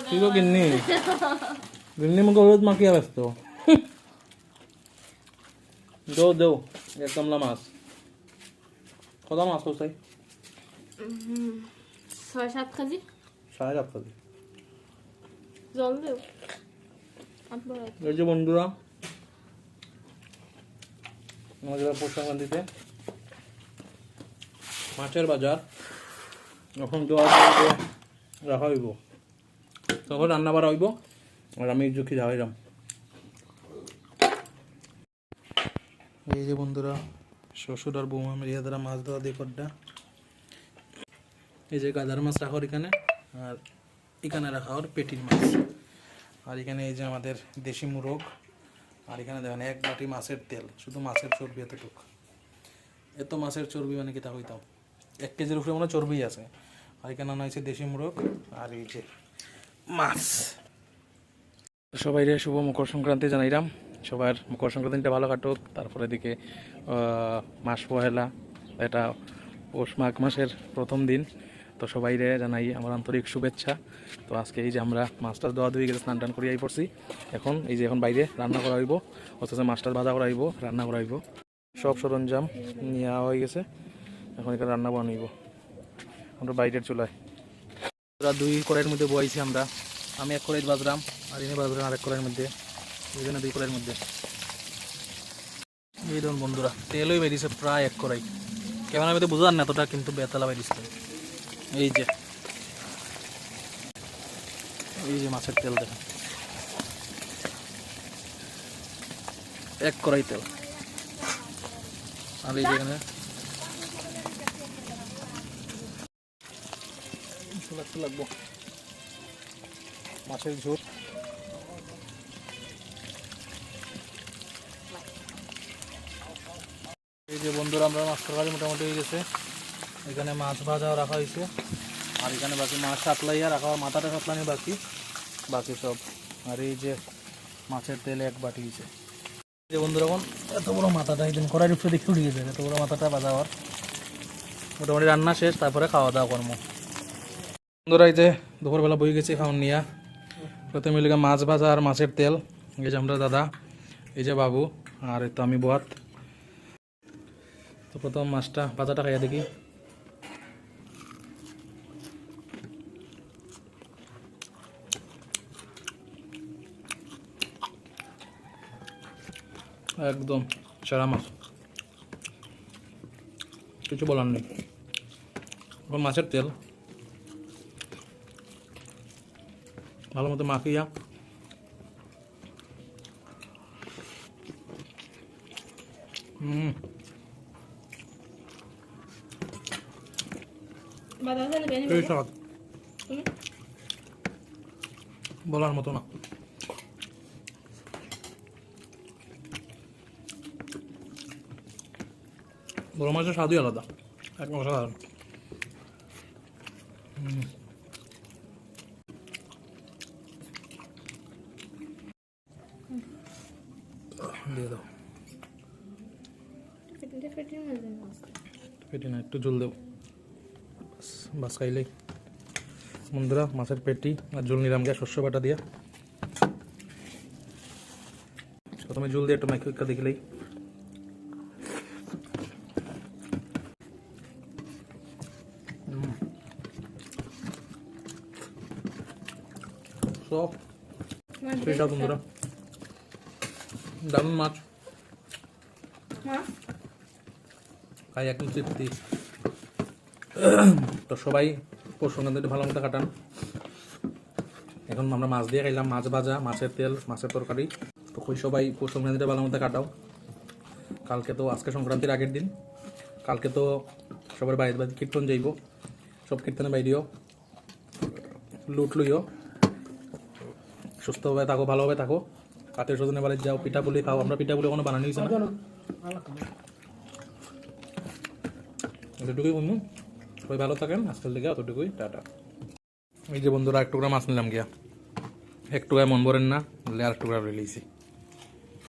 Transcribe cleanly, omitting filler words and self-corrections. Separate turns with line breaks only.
তুই তো গিন্নি গিন্নি মুখে হলুদ মাখিয়ে ব্যস্ত দেও দেও এক গামলা মাছ কত মাছ তো চাই
6-7 কেজি
7.5 কেজি
জল দেও
এই যে বন্ধুরা আমাদের পৌষ সংক্রান্তিতে মাছের বাজার এখন দেওয়া রাখা হইব তখন রান্না বাড়া হইব আর আমি জুখি যাইলাম এই যে বন্ধুরা শ্বশুর আর বৌমা মিলিয়ে তারা মাছ ধোয়া দিয়ে করডা এই যে গাদার মাছ রাখার এখানে আর এখানে রাখা ওর পেটির মাছ আর এখানে এই যে আমাদের দেশি মুরগ আর এখানে দেখেন এক বাটি মাছের তেল শুধু মাছের চর্বি এতটুক এত মাছের চর্বি মানে কি তা হইতাম 1 কেজির উপরে মনে চর্বি আছে আর এখানে আনা হয়েছে দেশি মুরগ আর এই যে মাছ সবাই রে শুভ মকর সংক্রান্তি জানাইলাম সবার মকর সংক্রান্তিটা ভালো কাটুক তারপরে দিকে মাস পহেলা এটা পৌষ মাঘ মাসের প্রথম দিন তো সবাই রে জানাই আমার আন্তরিক শুভেচ্ছা তো আজকে এই যে আমরা মাছটার দোয়া ধুয়ে গেছে স্নান টান করিয়াই পড়ছি এখন এই যে এখন বাইরে রান্না করা হইব অথচ মাছটার ভাজা করা হইব রান্না করা হইব সব সরঞ্জাম নেওয়া হয়ে গেছে এখন এখানে রান্না বানাইব আমরা বাইরের চুলায় ওরা 2 কড়াইয়ের মধ্যে বইছি আমরা আমি 1 কড়াই বাজরাম আর ইনি বাজরাম আরেক কড়াইয়ের মধ্যে এখানে 2 কড়াইয়ের মধ্যে এই দেখুন বন্ধুরা তেলই বেরিয়েছে প্রায় 1 কড়াই ক্যামেরার মধ্যে বোঝার না এতটা কিন্তু বেতালা বেরিয়েছে এই যে মাছের তেল দেখেন 1 কড়াই তেল আর এই যেখানে লাগবো মাছের ঝোল এই যে বন্ধুরা আমরা মাছ তরকারি মোটামুটি হয়ে গেছে এখানে মাছ ভাজাও রাখা হয়েছে আর এখানে বাকি মাছ সাতলাইয়া রাখা মাথাটা সাতলানি বাকি সব আর এই যে মাছের তেল 1 বাটি হয়েছে এই যে বন্ধুরা এখন এত বড় মাথাটা একদিন কড়াইয়ের উপরে দেখে উঠে গেছে এত বড় মাথাটা ভাজা হওয়ার মোটামুটি রান্না শেষ তারপরে খাওয়া দাওয়া কর্ম বন্ধুরা এই যে দুপুরবেলা বই গেছি খাওয়ান নিয়া প্রথমে মিলে মাছ ভাজা আর মাছের তেল এই যে আমরা দাদা এই যে বাবু আর এই তো আমি বাত তো প্রথম মাছটা ভাজাটা খাইয়া দেখি একদম সেরা মাছ কিছু বলার নেই এখন মাছের তেল ভালো মতো মাখিয়া বলার মতো না বড় মাছের স্বাদই আলাদা একদম অসাধারণ দিয়ে দাও পেটি না একটু জল দেও বাস খাইলেই বন্ধুরা মাছের পেটি আর জল নিলাম গিয়ে শস্য বাটা দিয়া প্রথমে জল দিয়ে একটু মাইকা দেখলেই সব সেটা বন্ধুরা দারুণ মাছ খাই একদম তৃপ্তি তো সবাই পৌষ সংক্রান্তিটা ভালো মতো কাটান এখন আমরা মাছ দিয়ে খাইলাম মাছ ভাজা মাছের তেল মাছের তরকারি তো সবাই পৌষ সংক্রান্তিটা ভালো মতো কাটাও কালকে তো আজকে সংক্রান্তির আগের দিন কালকে তো সবার বাইরে বাইরে কীর্তন যাইব সব কীর্তনে বাইরেও লুট লইও সুস্থভাবে থাকো ভালোভাবে থাকো আত্মীয় স্বজনের বাড়ি যাও পিঠা পুলি খাও আমরা পিঠা পুলি কোনো বানানো হয়েছে না এতটুকুই বন্ধু সবাই ভালো থাকেন আজকাল থেকে অতটুকুই টাটা এই যে বন্ধুরা 1 টুকরা মাছ নিলাম গিয়া 1 টুকরায় মন ভরেন না আর 1 টুকরা রিলিয়েছি